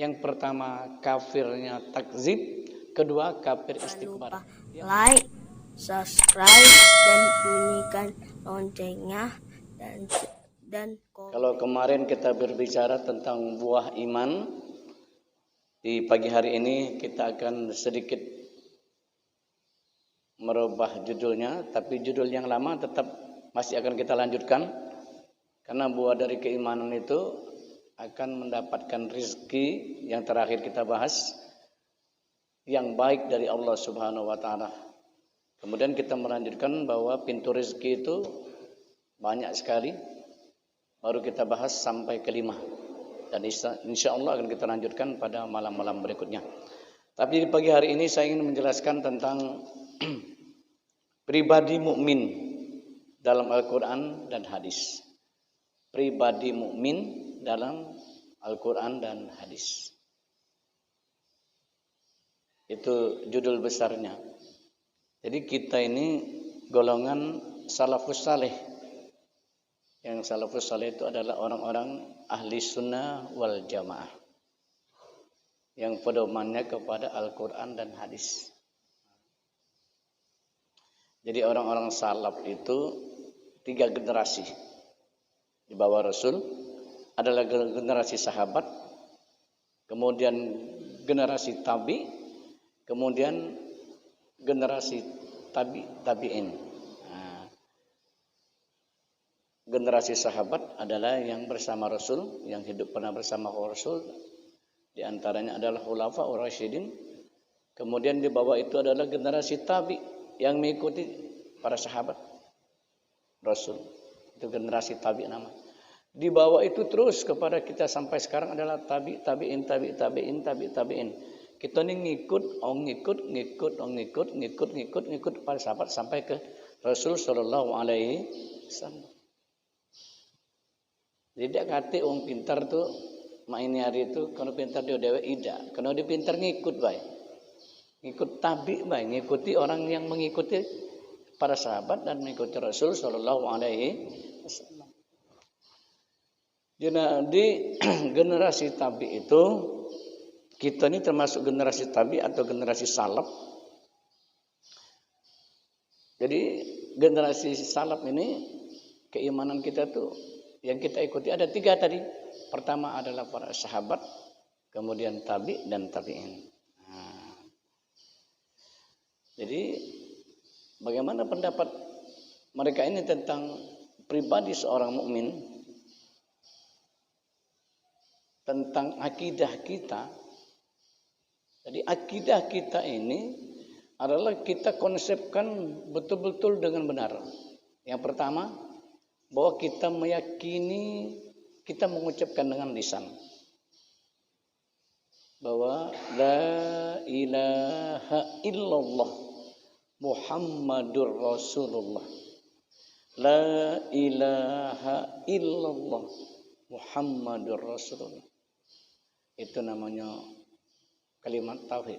Yang pertama kafirnya takzib, kedua kafir istikbar. Jangan lupa like, subscribe, dan bunyikan loncengnya dan Kalau kemarin kita berbicara tentang buah iman, di pagi hari ini kita akan sedikit merubah judulnya, tapi judul yang lama tetap masih akan kita lanjutkan, karena buah dari keimanan itu akan mendapatkan rizki yang terakhir kita bahas, yang baik dari Allah Subhanahu wa Ta'ala. Kemudian kita melanjutkan bahwa pintu rizki itu banyak sekali, baru kita bahas sampai kelima, dan insya Allah akan kita lanjutkan pada malam-malam berikutnya. Tapi di pagi hari ini saya ingin menjelaskan tentang pribadi mukmin dalam Al-Quran dan hadis. Pribadi mukmin dalam Al-Quran dan hadis. Itu judul besarnya. Jadi kita ini golongan salafus saleh. Yang salafus saleh itu adalah orang-orang ahli sunnah wal jamaah, yang pedomannya kepada Al-Quran dan hadis. Jadi orang-orang salaf itu 3 generasi di bawah Rasul, adalah generasi sahabat, kemudian generasi tabi, kemudian generasi tabi'in. Nah, generasi sahabat adalah yang bersama Rasul, yang hidup pernah bersama Rasul, di antaranya adalah khulafaur rasyidin. Kemudian di bawah itu adalah generasi tabi yang mengikuti para sahabat Rasul. Itu generasi tabi nama. Di bawah itu terus kepada kita sampai sekarang adalah tabi'in. Kita ini ngikut para sahabat sampai ke Rasul sallallahu alaihi wasallam. Tidak kate wong pintar tuh main hari itu kalau pintar dia dewe ida. Kalau dia pintar ngikut baik. Ngikut tabi baik, ngikuti orang yang mengikuti para sahabat dan mengikuti Rasul sallallahu alaihi wasallam. Di generasi tabi itu, kita ini termasuk generasi tabi atau generasi salaf. Jadi generasi salaf ini, keimanan kita tuh yang kita ikuti ada 3 tadi. Pertama adalah para sahabat, kemudian tabi dan tabi'in. Nah, jadi bagaimana pendapat mereka ini tentang pribadi seorang mukmin, tentang akidah kita. Jadi akidah kita ini adalah kita konsepkan betul-betul dengan benar. Yang pertama, bahwa kita meyakini, kita mengucapkan dengan lisan bahwa la ilaha illallah Muhammadur Rasulullah. La ilaha illallah Muhammadur Rasulullah. Itu namanya kalimat tauhid.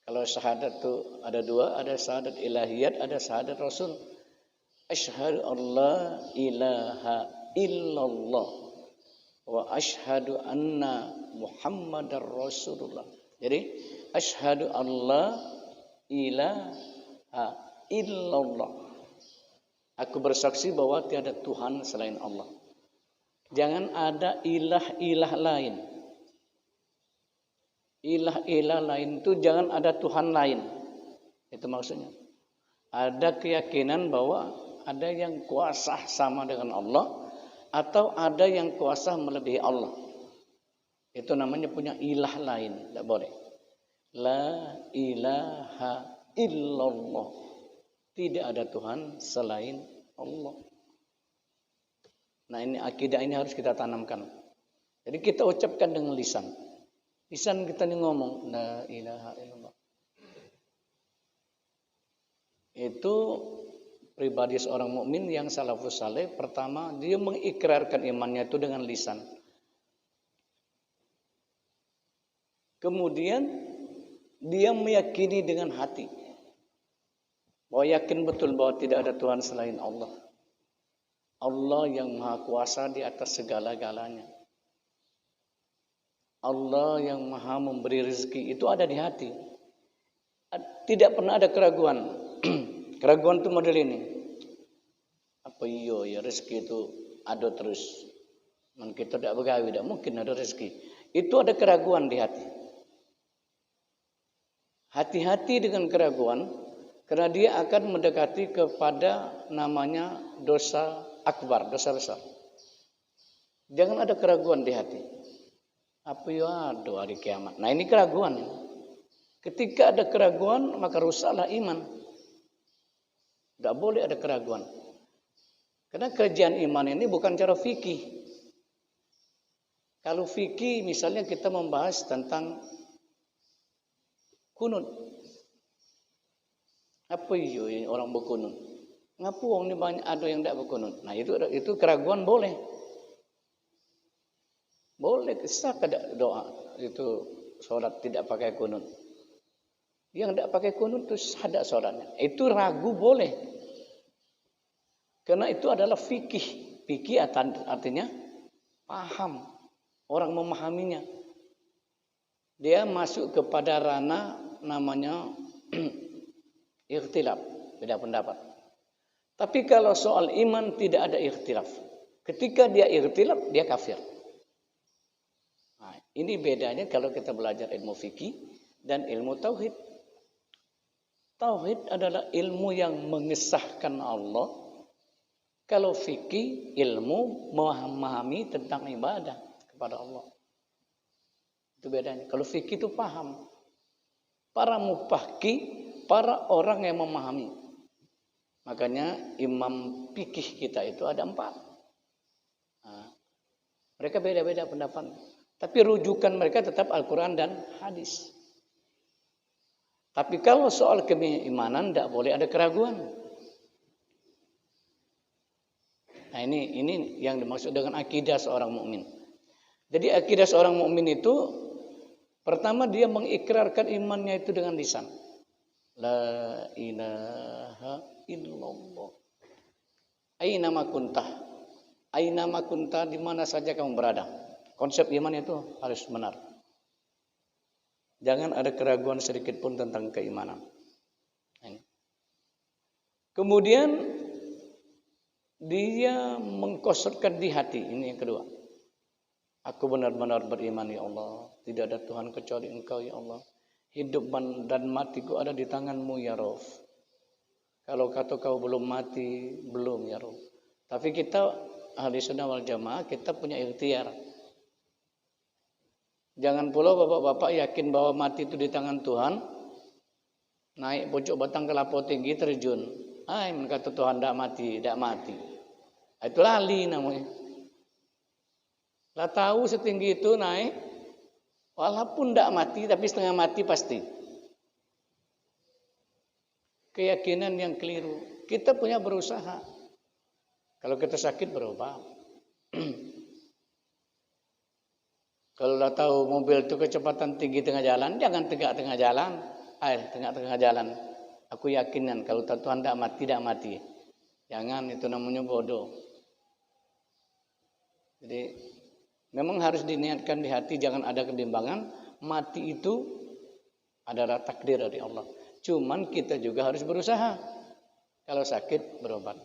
Kalau syahadat itu ada 2, ada syahadat ilahiyat, ada syahadat Rasul. Asyhadu an la ilaha illallah wa asyhadu anna Muhammadar Rasulullah. Jadi asyhadu an la ilaha illallah. Aku bersaksi bahwa tiada Tuhan selain Allah. Jangan ada ilah-ilah lain. Ilah-ilah lain itu jangan ada Tuhan lain. Itu maksudnya. Ada keyakinan bahwa ada yang kuasa sama dengan Allah, atau ada yang kuasa melebihi Allah. Itu namanya punya ilah lain. Tidak boleh. La ilaha illallah. Tidak ada Tuhan selain Allah. Nah, ini akidah ini harus kita tanamkan. Jadi kita ucapkan dengan lisan. Lisan kita ini ngomong la ilaha illallah. Itu pribadi seorang mukmin yang salafus saleh. Pertama, dia mengikrarkan imannya itu dengan lisan. Kemudian dia meyakini dengan hati. Bahwa yakin betul bahwa tidak ada Tuhan selain Allah. Allah yang maha kuasa di atas segala-galanya. Allah yang maha memberi rezeki itu ada di hati. Tidak pernah ada keraguan. Keraguan itu model ini. Apa ya rezeki itu ada terus. Man kita tidak begawi, tidak mungkin ada rezeki. Itu ada keraguan di hati. Hati-hati dengan keraguan, karena dia akan mendekati kepada namanya dosa akbar, dosa besar. Jangan ada keraguan di hati. Apa ya ada hari kiamat. Nah ini keraguan. Ketika ada keraguan maka rusaklah iman. Tidak boleh ada keraguan. Karena kerjaan iman ini bukan cara fikih. Kalau fikih misalnya kita membahas tentang kunut. Apa itu orang berkunut? Ngapu orang ini banyak ada yang tidak berkunut. Nah itu keraguan boleh. Boleh sah kada doa itu sholat tidak pakai kunut. Yang tidak pakai kunut itu ada sholatnya. Itu ragu boleh. Karena itu adalah fikih. Fikih artinya paham. Orang memahaminya. Dia masuk kepada ranah namanya ikhtilaf. Beda pendapat. Tapi kalau soal iman tidak ada ikhtilaf. Ketika dia ikhtilaf, dia kafir. Nah, ini bedanya kalau kita belajar ilmu fikih dan ilmu tauhid. Tauhid adalah ilmu yang mengesahkan Allah. Kalau fikih ilmu memahami tentang ibadah kepada Allah. Itu bedanya. Kalau fikih itu paham. Para mufaqih, para orang yang memahami. Makanya imam fikih kita itu ada 4. Nah, mereka beda-beda pendapat. Tapi rujukan mereka tetap Al-Quran dan hadis. Tapi kalau soal keimanan tidak boleh ada keraguan. Nah ini yang dimaksud dengan akidah seorang mukmin. Jadi akidah seorang mukmin itu pertama dia mengikrarkan imannya itu dengan lisan. La ilaha illallah. Aina ma kuntah. Aina ma kuntah, di mana saja kamu berada. Konsep iman itu harus benar. Jangan ada keraguan sedikit pun tentang keimanan. Kemudian dia mengkosotkan di hati. Ini yang kedua. Aku benar-benar beriman ya Allah. Tidak ada Tuhan kecuali Engkau ya Allah. Hidup dan matiku ada di tangan-Mu ya Rabb. Kalau kata kau belum mati, belum ya Rabb. Tapi kita ahli sunnah wal jamaah, kita punya ikhtiar. Jangan pula bapak-bapak yakin bahwa mati itu di tangan Tuhan. Naik pojok batang kelapa tinggi terjun. Kata Tuhan tidak mati, tidak mati. Itu lali namanya. Lah tahu setinggi itu naik, walaupun tidak mati, tapi setengah mati pasti. Keyakinan yang keliru. Kita punya berusaha. Kalau kita sakit berobat. Kalau dah tahu mobil itu kecepatan tinggi tengah jalan, jangan tegak tengah jalan. Tengah-tengah jalan. Aku yakinan kalau Tuhan tidak mati, tidak mati. Jangan, itu namanya bodoh. Jadi memang harus diniatkan di hati, jangan ada kebimbangan. Mati itu adalah takdir dari Allah. Cuman kita juga harus berusaha. Kalau sakit berobat.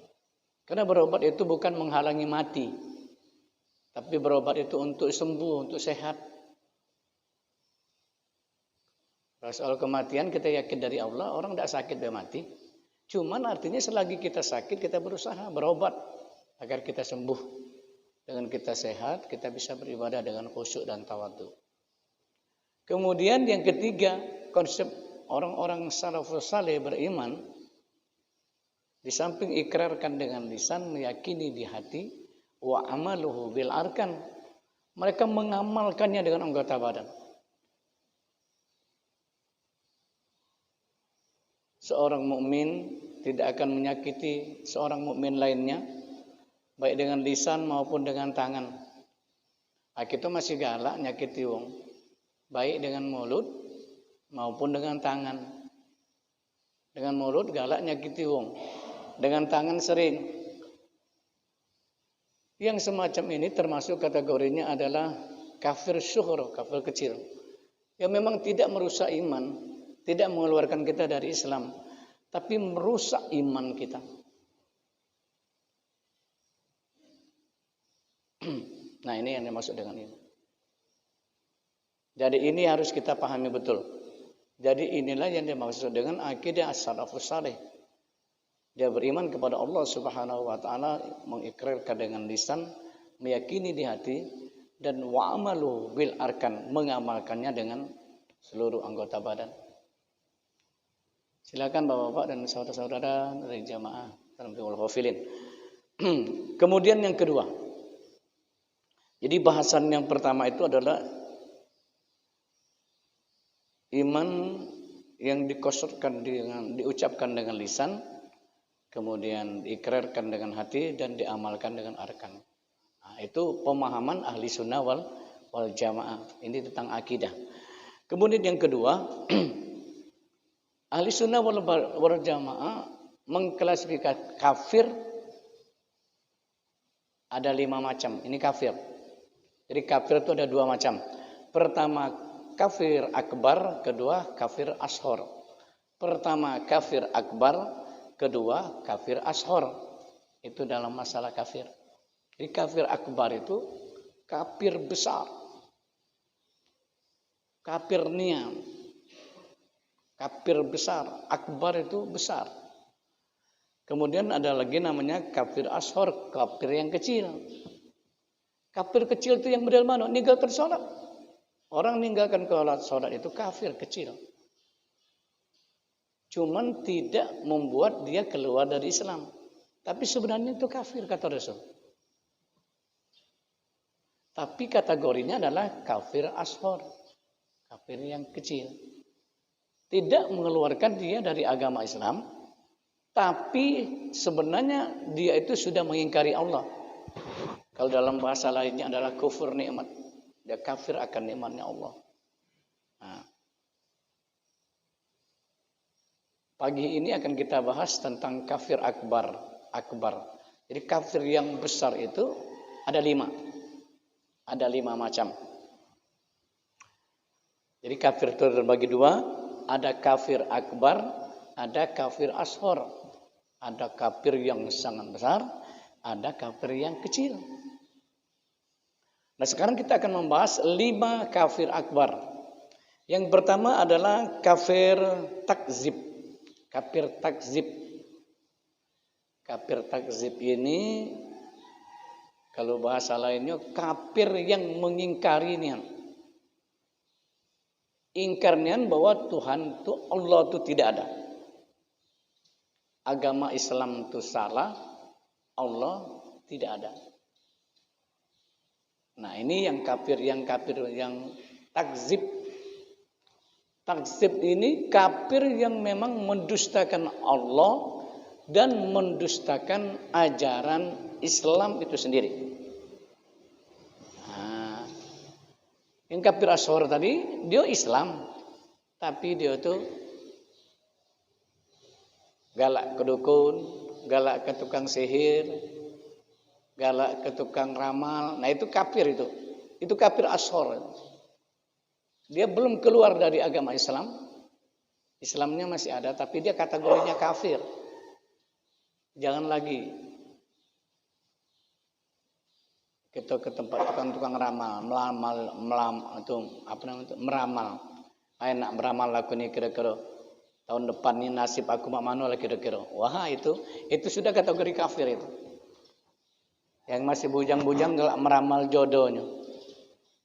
Karena berobat itu bukan menghalangi mati. Tapi berobat itu untuk sembuh, untuk sehat. Soal kematian kita yakin dari Allah, orang tidak sakit dia mati. Cuman artinya selagi kita sakit, kita berusaha berobat agar kita sembuh. Dengan kita sehat, kita bisa beribadah dengan khusyuk dan tawadhu. Kemudian yang ketiga, konsep orang-orang salafus saleh beriman, di samping ikrarkan dengan lisan, meyakini di hati, wa amaluhu bil arkan, mereka mengamalkannya dengan anggota badan. Seorang mukmin tidak akan menyakiti seorang mukmin lainnya, baik dengan lisan maupun dengan tangan. Kita masih galak nyakiti wong, baik dengan mulut maupun dengan tangan. Dengan mulut galak nyakiti wong, dengan tangan sering. Yang semacam ini termasuk kategorinya adalah kafir syuhur, kafir kecil. Yang memang tidak merusak iman, tidak mengeluarkan kita dari Islam, tapi merusak iman kita. Nah, ini yang dimaksud dengan ini. Jadi ini harus kita pahami betul. Jadi inilah yang dimaksud dengan akidah as-salafus saleh. Dia beriman kepada Allah Subhanahu wa taala, mengikrarkan dengan lisan, meyakini di hati, dan wa'amalu bil arkan, mengamalkannya dengan seluruh anggota badan. Silakan Bapak-bapak dan saudara-saudara dari jamaah Tarbiyatul Ghafilin. Kemudian yang kedua. Jadi bahasan yang pertama itu adalah iman yang dikosotkan dengan, diucapkan dengan lisan, kemudian diikrarkan dengan hati dan diamalkan dengan arkan. Nah, itu pemahaman ahli sunnah wal jamaah. Ini tentang akidah. Kemudian yang kedua, ahli sunnah wal jamaah mengklasifikasi kafir ada 5 macam. Ini kafir. Jadi kafir itu ada 2 macam. Pertama kafir akbar, kedua kafir ashor. Pertama kafir akbar, kedua kafir ashor. Itu dalam masalah kafir. Jadi kafir akbar itu kafir besar. Kafir niam. Kafir besar. Akbar itu besar. Kemudian ada lagi namanya kafir ashor, kafir yang kecil. Kafir kecil itu yang model mana? Ninggalkan sholat. Orang ninggalkan sholat itu kafir kecil. Cuman tidak membuat dia keluar dari Islam. Tapi sebenarnya itu kafir kata Rasul. Tapi kategorinya adalah kafir ashor. Kafir yang kecil. Tidak mengeluarkan dia dari agama Islam. Tapi sebenarnya dia itu sudah mengingkari Allah. Kalau dalam bahasa lainnya adalah kufur nikmat. Dia kafir akan nikmatnya Allah. Nah, pagi ini akan kita bahas tentang kafir akbar. Jadi kafir yang besar itu ada 5. Ada 5 macam. Jadi kafir itu terbagi 2. Ada kafir akbar, ada kafir ashor. Ada kafir yang sangat besar, ada kafir yang kecil. Nah, sekarang kita akan membahas 5 kafir akbar. Yang pertama adalah kafir takzib. Kafir takzib. Kafir takzib ini kalau bahasa lainnya kafir yang mengingkari nian. Ingkar nian bahwa Tuhan itu Allah itu tidak ada. Agama Islam itu salah, Allah tidak ada. Nah, ini yang kafir yang takzib. Takzib ini kafir yang memang mendustakan Allah dan mendustakan ajaran Islam itu sendiri. Nah, yang kafir ashor tadi dia Islam, tapi dia itu galak ke dukun, galak ke tukang sihir, galak ke tukang ramal. Nah, itu kafir itu. Itu kafir ashor. Dia belum keluar dari agama Islam. Islamnya masih ada, tapi dia kategorinya kafir. Jangan lagi kita ke tempat tukang ramal, meramal. Ayo nak beramal aku ni kira-kira tahun depan ni nasib aku mak mano lah kira-kira. Wah, itu sudah kategori kafir itu. Yang masih bujang-bujang galak meramal jodohnya.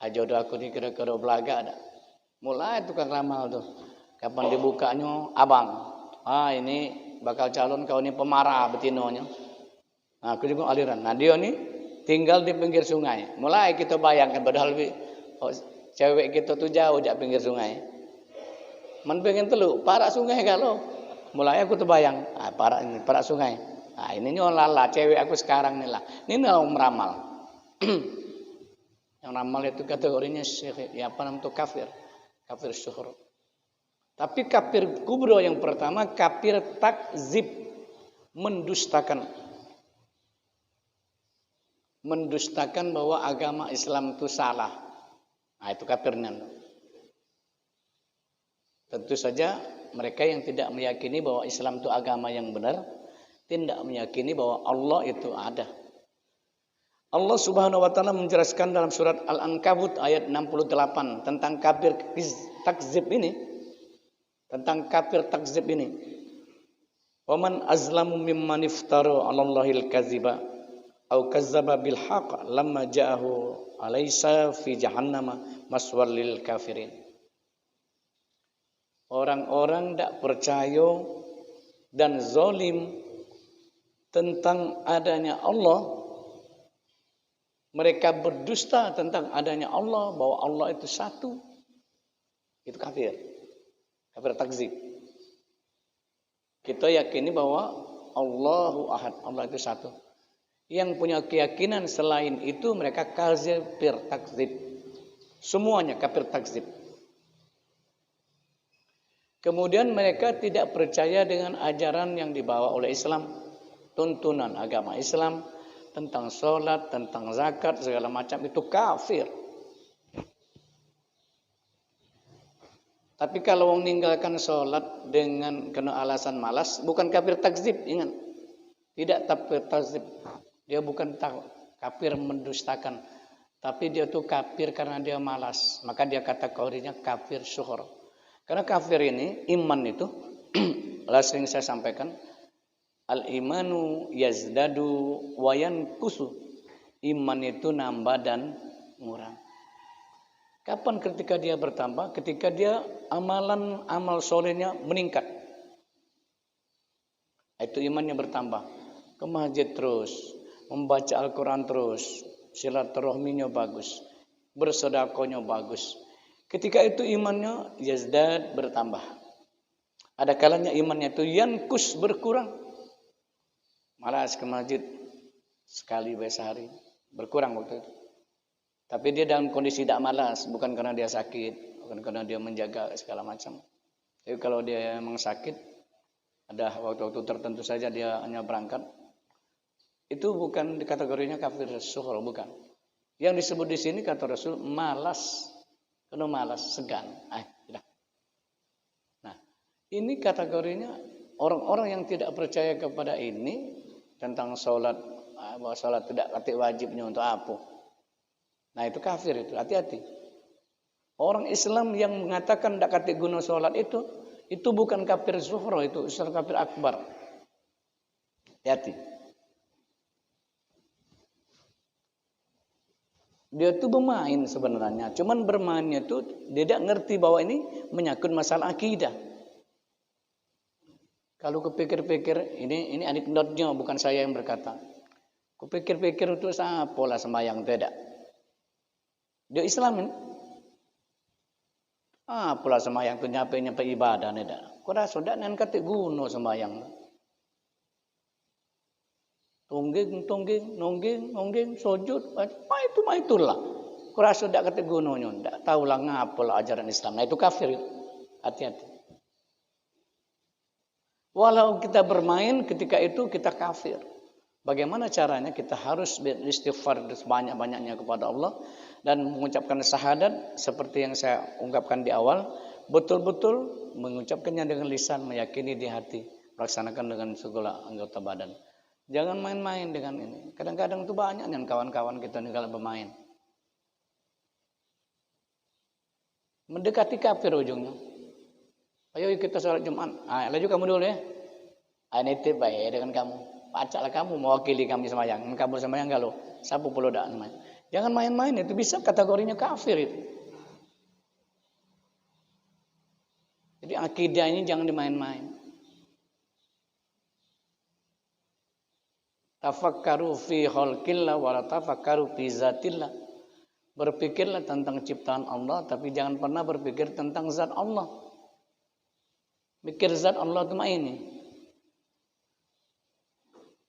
Jodoh aku ni kira-kira belaga ada. Mulai tukang ramal tuh. Kapan dibukanya abang. Ini bakal calon kau ni pemarah betinonya. Nah, aku juga aliran. Nah, dia ni tinggal di pinggir sungai. Mulai kita bayangkan padahal cewek kita tuh jauh di pinggir sungai. Man pengen telu, parak sungai kalau. Mulai aku tuh bayang, parak sungai. Nah, ini lala cewek aku sekarang nih lah. Ini orang meramal. Yang ramal itu kategorinya apa namanya kafir. Kafir syuhur. Tapi kafir kubro yang pertama kafir takzib, mendustakan. Mendustakan bahwa agama Islam itu salah. Nah, itu kafirnya. Tentu saja mereka yang tidak meyakini bahwa Islam itu agama yang benar, tidak meyakini bahwa Allah itu ada. Allah Subhanahu wa taala menjelaskan dalam surat Al-Ankabut ayat 68 tentang kafir takzib ini. Tentang kafir takzib ini. Wa man azlamu mimman iftara 'ala Allahil kadziba aw kazzaba bil haqq lamma ja'ahu alaysa fi jahannama maswal lil kafirin. Orang-orang tidak percaya dan zalim tentang adanya Allah. Mereka berdusta tentang adanya Allah, bahwa Allah itu satu. Itu kafir. Kafir takzib. Kita yakini bahwa Allahu Ahad, Allah itu satu. Yang punya keyakinan selain itu mereka kafir takzib. Semuanya kafir takzib. Kemudian mereka tidak percaya dengan ajaran yang dibawa oleh Islam, tuntunan agama Islam tentang sholat, tentang zakat, segala macam itu kafir. Tapi kalau meninggalkan sholat dengan kena alasan malas, bukan kafir takzib, ingat. Tidak kafir takzib. Dia bukan kafir mendustakan, tapi dia tuh kafir karena dia malas. Maka dia kategorinya kafir syuhur. Karena kafir ini, iman itu, sering saya sampaikan, al-imanu yazdadu wa yanqusu. Iman itu nambah dan ngurang. Kapan ketika dia bertambah? Ketika dia amal solehnya meningkat. Itu imannya bertambah. Ke masjid terus, membaca Al-Quran terus, silaturahminya bagus, bersedekahnya bagus. Ketika itu imannya yazdad, bertambah. Ada kalanya imannya itu yankus, berkurang. Malas ke masjid sekali sehari, berkurang waktu itu. Tapi dia dalam kondisi tidak malas, bukan karena dia sakit, bukan karena dia menjaga segala macam. Tapi kalau dia memang sakit, ada waktu-waktu tertentu saja dia hanya berangkat, itu bukan di kategorinya kafir syuhur, bukan. Yang disebut di sini kata Rasul malas, karena malas, segan. Nah, ini kategorinya orang-orang yang tidak percaya kepada ini tentang sholat, bahwa sholat tidak katik wajibnya untuk apa. Nah itu kafir itu, hati-hati. Orang Islam yang mengatakan tidak katik guna sholat itu bukan kafir zuhur, itu kafir akbar. Hati-hati. Dia itu bermain sebenarnya, cuman bermainnya itu dia tidak ngerti bahwa ini menyangkut masalah akidah. Kalau kepikir-pikir, ini anekdotnya, bukan saya yang berkata. Kupikir-pikir itu apalah sembahyang, tidak. Dia Islam ini. Apalah sembahyang itu nyampe ibadah, tidak. Kau rasa tidak nan katik guna sembahyang. Tungging, sujud, itulah. Kau rasa tidak katik gunanya, tidak tahulah ngapalah ajaran Islam. Nah itu kafir. Hati-hati. Walau kita bermain ketika itu kita kafir. Bagaimana caranya? Kita harus beristighfar sebanyak-banyaknya kepada Allah dan mengucapkan syahadat seperti yang saya ungkapkan di awal, betul-betul mengucapkannya dengan lisan, meyakini di hati, melaksanakan dengan segala anggota badan. Jangan main-main dengan ini. Kadang-kadang itu banyak yang kawan-kawan kita nih kalau bermain. Mendekati kafir ujungnya. Ayo kita sholat Jumat. Laju kamu dulu ya. Nitip baik dengan kamu. Bacalah kamu mewakili kami sembahyang. Kamu sembahyang kalau sapu puluh dak sembahyang. Jangan main-main, itu bisa kategorinya kafir itu. Jadi akidah ini jangan dimain-main. Tafakkaru fi khalqillah wa la tafakkaru fi zatillah. Berpikirlah tentang ciptaan Allah, tapi jangan pernah berpikir tentang zat Allah. Mikir zat Allah itu ini.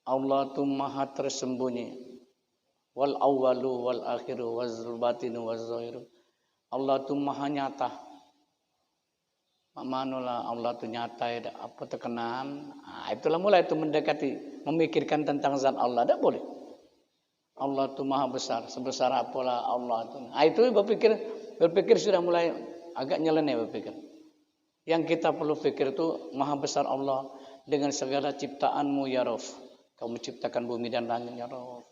Allah itu maha tersembunyi. Wal awwalu wal akhiru wal batinu wal zahiru. Allah itu maha nyata. Ma'manulah Allah itu nyata, ya, apa terkenaan. Itulah mulai itu mendekati, memikirkan tentang zat Allah. Tidak boleh. Allah itu maha besar, sebesar apalah Allah itu. Itu berpikir berpikir sudah mulai agak nyeleneh berpikir. Yang kita perlu pikir itu maha besar Allah dengan segala ciptaanmu ya Rabb. Kau menciptakan bumi dan langit ya Rabb.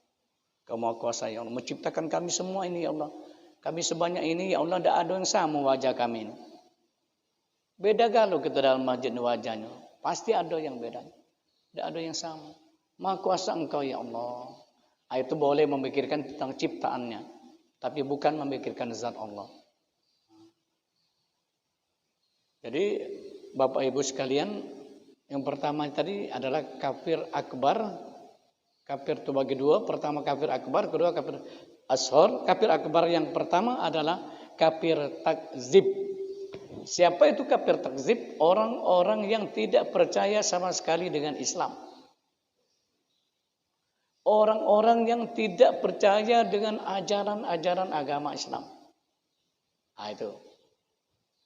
Kau maha kuasa ya Allah. Menciptakan kami semua ini ya Allah. Kami sebanyak ini ya Allah, tidak ada yang sama wajah kami ini. Beda kalau kita dalam masjid wajahnya. Pasti ada yang beda. Tidak ada yang sama. Maha kuasa engkau ya Allah. Itu boleh memikirkan tentang ciptaannya. Tapi bukan memikirkan zat Allah. Jadi Bapak Ibu sekalian, yang pertama tadi adalah kafir akbar. Kafir itu bagi dua. Pertama kafir akbar, kedua kafir ashor. Kafir akbar yang pertama adalah kafir takzib. Siapa itu kafir takzib? Orang-orang yang tidak percaya sama sekali dengan Islam. Orang-orang yang tidak percaya dengan ajaran-ajaran agama Islam. Nah itu.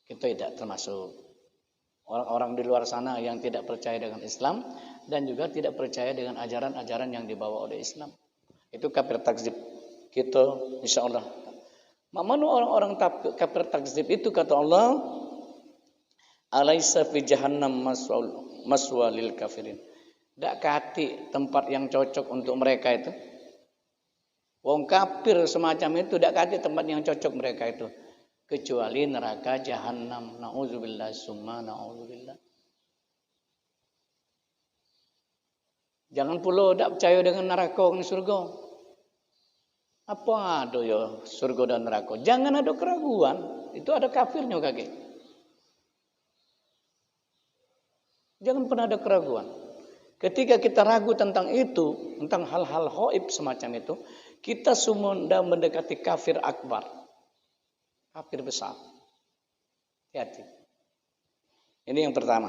Kita tidak termasuk orang-orang di luar sana yang tidak percaya dengan Islam dan juga tidak percaya dengan ajaran-ajaran yang dibawa oleh Islam. Itu kafir takzib. Kita insya Allah. Mana orang-orang kafir takzib itu kata Allah, alaisa fi jahannam maswa lil kafirin. Tak kati tempat yang cocok untuk mereka itu. Wong kafir semacam itu tak kati tempat yang cocok mereka itu. Kecuali neraka jahanam. Na'udzubillah summa na'udzubillah. Jangan pula tak percaya dengan neraka dan surga. Apa ada ya surga dan neraka? Jangan ada keraguan. Itu ada kafirnya kaki. Jangan pernah ada keraguan. Ketika kita ragu tentang itu, tentang hal-hal ghaib semacam itu, kita sudah mendekati kafir akbar. Kafir besar. Hati-hati. Ini yang pertama.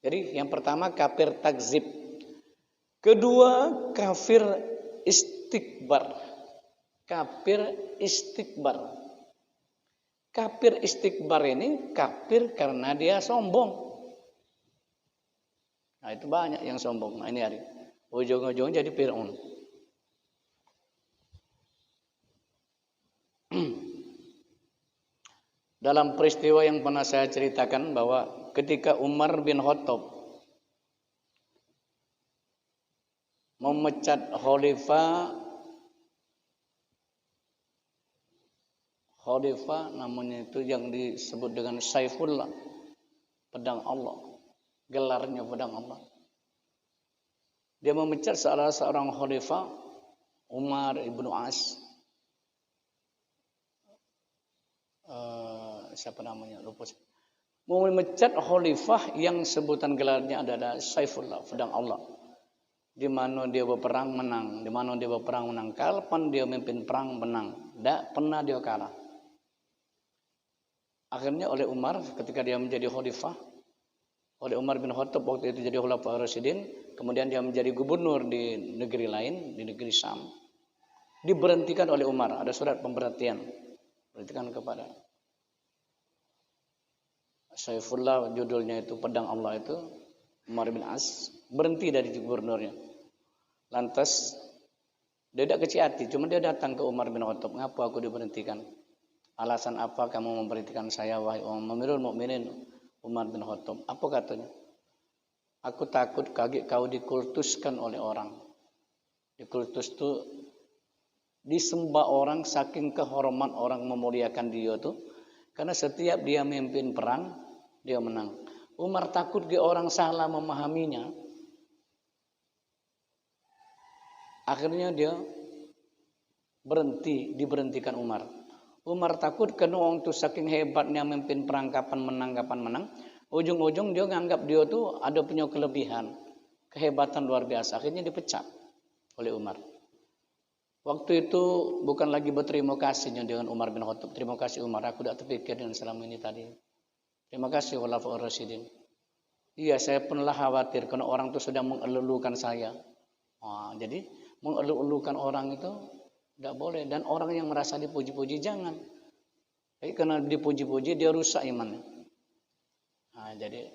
Jadi yang pertama kafir takzib. Kedua kafir istikbar. Kafir istikbar. Kafir istikbar ini kafir karena dia sombong. Nah itu banyak yang sombong. Nah ini hari. Ujung-ujung jadi Fir'aun. Dalam peristiwa yang pernah saya ceritakan bahwa ketika Umar bin Khattab memecat khalifah namanya itu yang disebut dengan Saifullah, pedang Allah, gelarnya pedang Allah. Dia memecat salah seorang khalifah, Umar ibnu As. Siapa namanya? Lupa. Mau memecat khalifah yang sebutan gelarnya adalah Saifullah, pedang Allah. Di mana dia berperang menang, di mana dia berperang menang. Kapan dia memimpin perang menang, tidak pernah dia kalah. Akhirnya oleh Umar ketika dia menjadi khalifah, oleh Umar bin Khattab waktu itu jadi Khulafaur Rasyidin, kemudian dia menjadi gubernur di negeri lain, di negeri Syam. Diberhentikan oleh Umar, ada surat pemberhentian. Berhentikan kepada Saifullah, judulnya itu pedang Allah itu, Umar bin As, berhenti dari gubernurnya. Lantas dia tidak kecil hati, cuma dia datang ke Umar bin Khattab, ngapa aku diberhentikan? Alasan apa kamu memberhentikan saya wahai Amirul Mukminin Umar bin Khattab? Apa katanya? Aku takut kau dikultuskan oleh orang. Dikultus itu disembah orang, saking kehormat orang memuliakan dia tuh, karena setiap dia memimpin perang dia menang. Umar takut dia orang salah memahaminya. Akhirnya dia diberhentikan Umar. Umar takut karena orang itu saking hebatnya memimpin perang, kapan menang. Ujung-ujung dia menganggap dia tuh ada punya kelebihan, kehebatan luar biasa. Akhirnya dipecat oleh Umar. Waktu itu bukan lagi berterima kasihnya dengan Umar bin Khattab. Terima kasih Umar, aku tidak terpikir dengan selama ini tadi. Terima kasih Khulafaur Rasyidin. Iya, saya pernah khawatir karena orang itu sudah mengeluh-elukan saya. Jadi mengeluh-elukan orang itu tidak boleh. Dan orang yang merasa dipuji-puji jangan. Jadi karena dipuji-puji dia rusak imannya. Jadi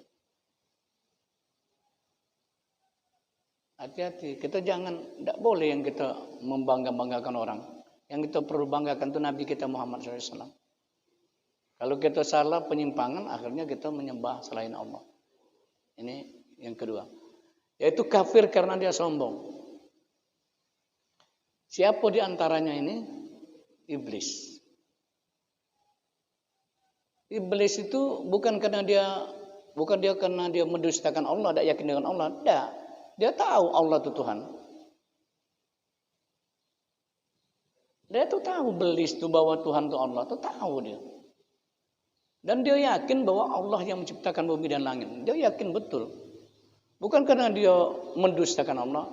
hati-hati. Kita jangan, tidak boleh yang kita membangga-banggakan orang. Yang kita perlu banggakan itu Nabi kita Muhammad SAW. Kalau kita salah penyimpangan, akhirnya kita menyembah selain Allah. Ini yang kedua. Yaitu kafir karena dia sombong. Siapa di antaranya ini? Iblis. Iblis itu bukan karena dia mendustakan Allah, tidak yakin dengan Allah. Tidak. Dia tahu Allah itu Tuhan. Dia tuh tahu Iblis itu bahwa Tuhan itu Allah, tuh tahu dia. Dan dia yakin bahwa Allah yang menciptakan bumi dan langit. Dia yakin betul. Bukan karena dia mendustakan Allah.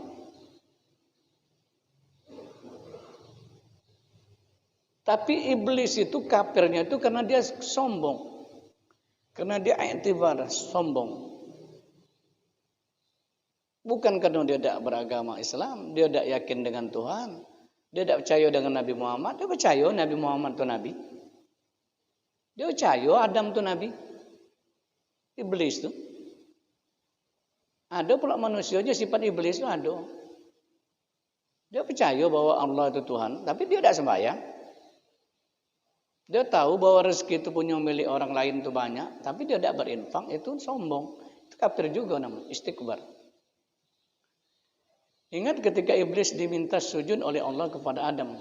Tapi iblis itu kafirnya itu karena dia sombong. Karena dia i'tibar, sombong. Bukan karena dia tidak beragama Islam. Dia tidak yakin dengan Tuhan. Dia tidak percaya dengan Nabi Muhammad. Dia percaya Nabi Muhammad itu Nabi. Dia percaya Adam itu Nabi. Iblis itu. Ada pula manusianya sifat iblis itu ada. Dia percaya bahwa Allah itu Tuhan. Tapi dia tidak sembahyang. Dia tahu bahwa rezeki itu punya milik orang lain itu banyak. Tapi dia tidak berinfak. Itu sombong. Itu kafir juga namanya. Istikbar. Ingat ketika iblis diminta sujud oleh Allah kepada Adam.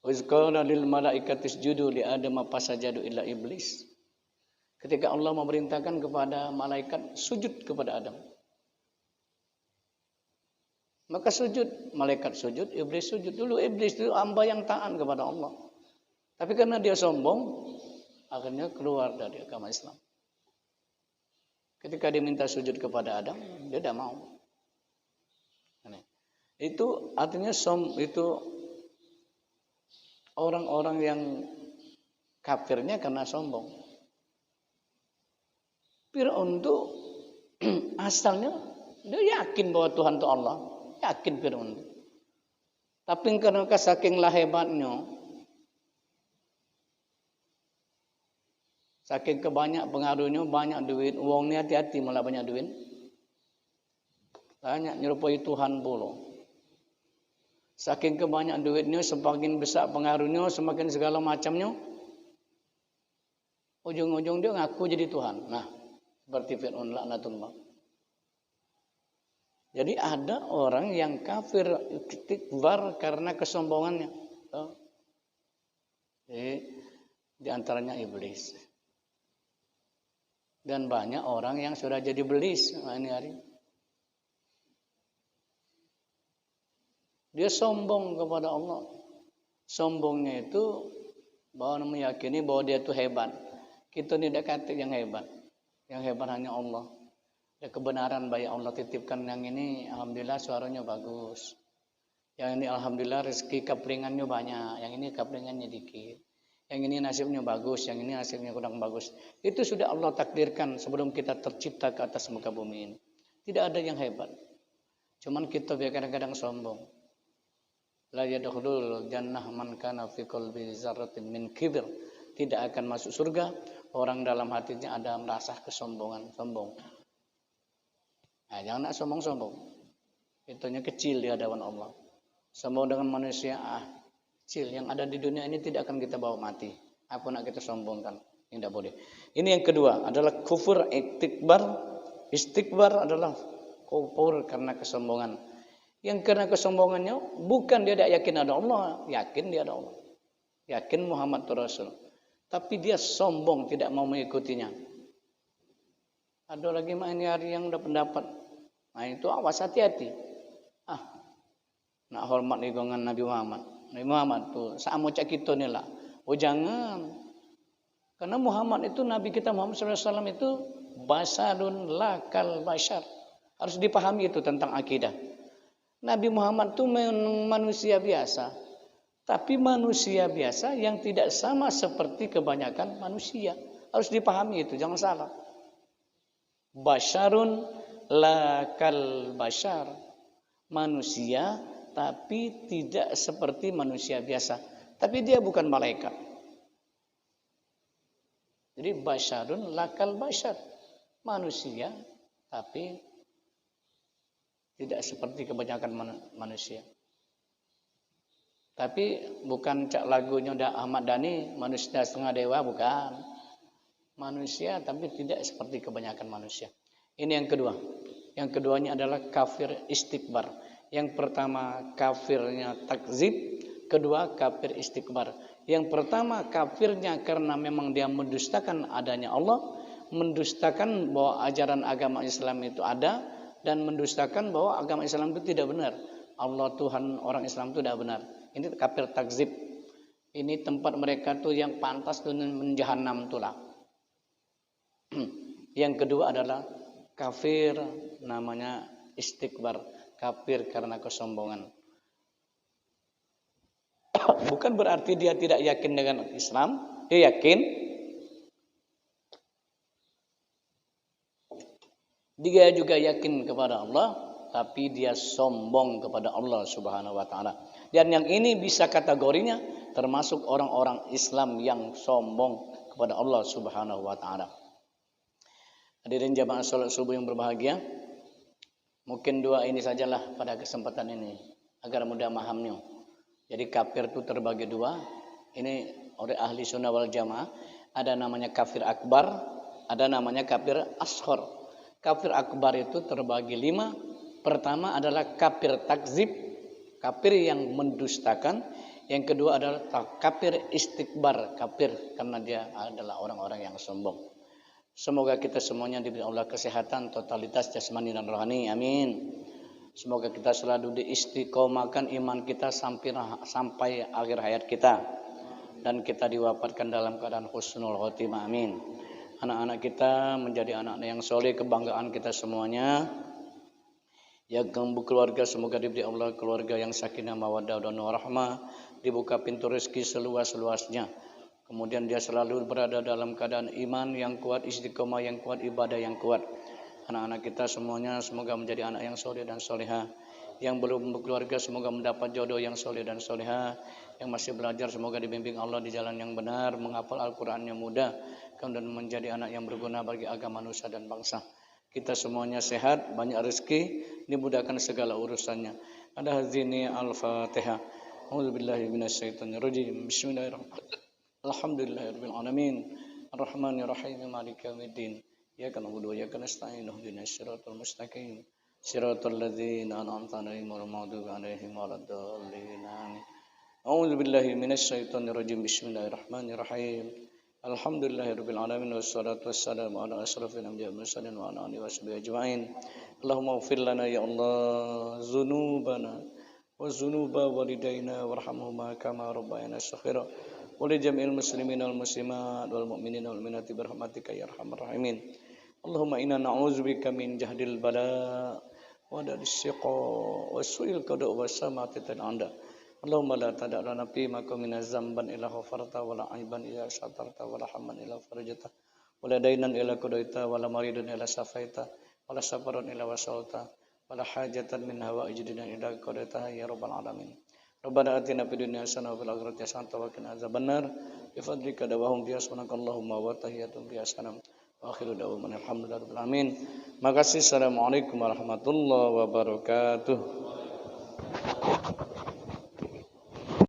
Wazqala lil malaikati isjudu li Adam fasajadu illa iblis. Ketika Allah memerintahkan kepada malaikat sujud kepada Adam. Maka sujud, malaikat sujud, iblis sujud. Dulu iblis itu hamba yang taat kepada Allah. Tapi karena dia sombong, akhirnya keluar dari agama Islam. Ketika diminta sujud kepada Adam, dia tidak mau. Itu artinya itu orang-orang yang kafirnya karena sombong. Fir'aun itu asalnya dia yakin bahwa Tuhan itu Allah. Yakin Fir'aun itu. Tapi karena saking hebatnya, saking kebanyak pengaruhnya, banyak duit, uangnya hati-hati malah banyak duit. Banyak nyerupai Tuhan pula. Saking kebanyak duitnya, semakin besar pengaruhnya, semakin segala macamnya. Ujung-ujung dia ngaku jadi Tuhan. Nah, seperti Fir'aun laknatullah. Jadi ada orang yang kafir istikbar karena kesombongannya. Jadi di antaranya iblis. Dan banyak orang yang sudah jadi iblis ini hari. Dia sombong kepada Allah. Sombongnya itu bahwa meyakini bahwa dia itu hebat. Kita tidak kata yang hebat. Yang hebat hanya Allah. Ya kebenaran baik Allah titipkan yang ini, alhamdulillah suaranya bagus. Yang ini alhamdulillah rezeki kaplingannya banyak. Yang ini kaplingannya dikit. Yang ini nasibnya bagus, yang ini nasibnya kurang bagus. Itu sudah Allah takdirkan sebelum kita tercipta ke atas muka bumi ini. Tidak ada yang hebat. Cuman kita kadang-kadang sombong. La yadkhulul jannah man kana fi qalbi dzarratin min kibr. Tidak akan masuk surga orang dalam hatinya ada merasa kesombongan, sombong. Nah, jangan nak sombong-sombong. Itunya kecil di hadapan Allah. Sombong dengan manusia, kecil. Yang ada di dunia ini tidak akan kita bawa mati. Apa nak kita sombongkan? Ini tidak boleh. Ini yang kedua adalah kufur istikbar. Istikbar adalah kufur karena kesombongan. Yang karena kesombongannya bukan dia tidak yakin ada Allah, yakin dia ada Allah. Yakin Muhammad itu Rasul. Tapi dia sombong tidak mau mengikutinya. Ada lagi ini hari yang udah pendapat. Nah itu awas hati-hati. Nak hormat dengan Nabi Muhammad. Nabi Muhammad tuh sama cak kita ni lah. Oh jangan. Karena Muhammad itu Nabi kita Muhammad SAW itu basarun lakal bashar. Harus dipahami itu tentang akidah. Nabi Muhammad itu manusia biasa. Tapi manusia biasa yang tidak sama seperti kebanyakan manusia. Harus dipahami itu, jangan salah. Basyarun lakal bashar. Manusia tapi tidak seperti manusia biasa. Tapi dia bukan malaikat. Jadi basyarun lakal bashar. Manusia tapi Tidak seperti kebanyakan manusia. Tapi bukan cak lagunya Ahmad Dhani, manusia setengah dewa, bukan. Manusia tapi tidak seperti kebanyakan manusia. Ini yang kedua. Yang keduanya adalah kafir istikbar. Yang pertama kafirnya takzib, kedua kafir istikbar. Yang pertama kafirnya karena memang dia mendustakan adanya Allah, mendustakan bahwa ajaran agama Islam itu ada, dan mendustakan bahwa agama Islam itu tidak benar. Allah Tuhan orang Islam itu tidak benar. Ini kafir takzib. Ini tempat mereka tuh yang pantas tuh menjahanam itulah. Yang kedua adalah kafir namanya istikbar, kafir karena kesombongan. Bukan berarti dia tidak yakin dengan Islam, dia yakin. Dia juga yakin kepada Allah, tapi dia sombong kepada Allah Subhanahu wa taala. Dan yang ini bisa kategorinya termasuk orang-orang Islam yang sombong kepada Allah Subhanahu wa taala. Hadirin jamaah salat subuh yang berbahagia, mungkin dua ini sajalah pada kesempatan ini agar mudah mahamnya. Jadi kafir itu terbagi dua. Ini oleh ahli sunnah wal jamaah. Ada namanya kafir akbar, ada namanya kafir ashor. Kafir akbar itu terbagi 5. Pertama adalah kafir takzib, kafir yang mendustakan. Yang kedua adalah kafir istikbar, kafir karena dia adalah orang-orang yang sombong. Semoga kita semuanya diberi Allah kesehatan, totalitas jasmani dan rohani. Amin. Semoga kita selalu diistiqomahkan iman kita sampai akhir hayat kita. Dan kita diwafatkan dalam keadaan husnul khotimah. Amin. Anak-anak kita menjadi anak yang soleh, kebanggaan kita semuanya. Ya keluarga semoga diberi Allah keluarga yang sakinah mawaddah dan warahmah, dibuka pintu rezeki seluas-luasnya. Kemudian dia selalu berada dalam keadaan iman yang kuat, istiqomah yang kuat, ibadah yang kuat. Anak-anak kita semuanya semoga menjadi anak yang soleh dan soleha. Yang belum berkeluarga semoga mendapat jodoh yang soleh dan soleha. Yang masih belajar semoga dibimbing Allah di jalan yang benar, menghafal Al-Quran yang mudah, kemudian menjadi anak yang berguna bagi agama nusa dan bangsa. Kita semuanya sehat, banyak rezeki, dimudahkan segala urusannya. Ada hazini al-Fatihah. A'udzubillahi minasyaitonirrajim. Bismillahirrahmanirrahim. Alhamdulillahirabbil alamin. Arrahmanirrahim. Maliki yaumiddin. Iyyaka na'budu wa iyyaka nasta'in. Ihdinas siratal mustaqim. Siratal ladzina an'amta 'alaihim ghairil maghdubi 'alaihim waladdallin. A'udzubillahi minasyaitonirrajim. Bismillahirrahmanirrahim. Alhamdulillahirabbil alamin wassalatu wassalamu ala asyrafil anbiya'i wal mursalin wa ala alihi washabihi ajmain. Allahumma ighfir lana ya Allah dzunubana wa dzunuba walidaina warhamhuma kama rabbayana shaghira wa li jami'il muslimina wal muslimat wal mu'minina wal mu'minati birahmatika ya arhamar rahimin. Allahumma inna na'udzubika min jahdil bala wa daris siqa wa su'il qada wa samatatil anda. Allahumma la tada' lana fi maqamina zamban illa ghafarta wa la aiban illa satarta wa la hamman illa farajata wa la dainan illa qadaita wa la maridan illa safaita wa la safaran illa wasalta wa la hajatan min hawaijidina illa qadaita ya rabbal alamin. Rabbana atina fid dunya hasanah wa fil akhirati hasanah wa qina adzabannar. Bi fadlika dawahum biya subhanakallahumma wa tahiyatum biya salam. Wa akhiru da'wana alhamdulillahi rabbil alamin. Makasih. Assalamualaikum warahmatullahi wabarakatuh.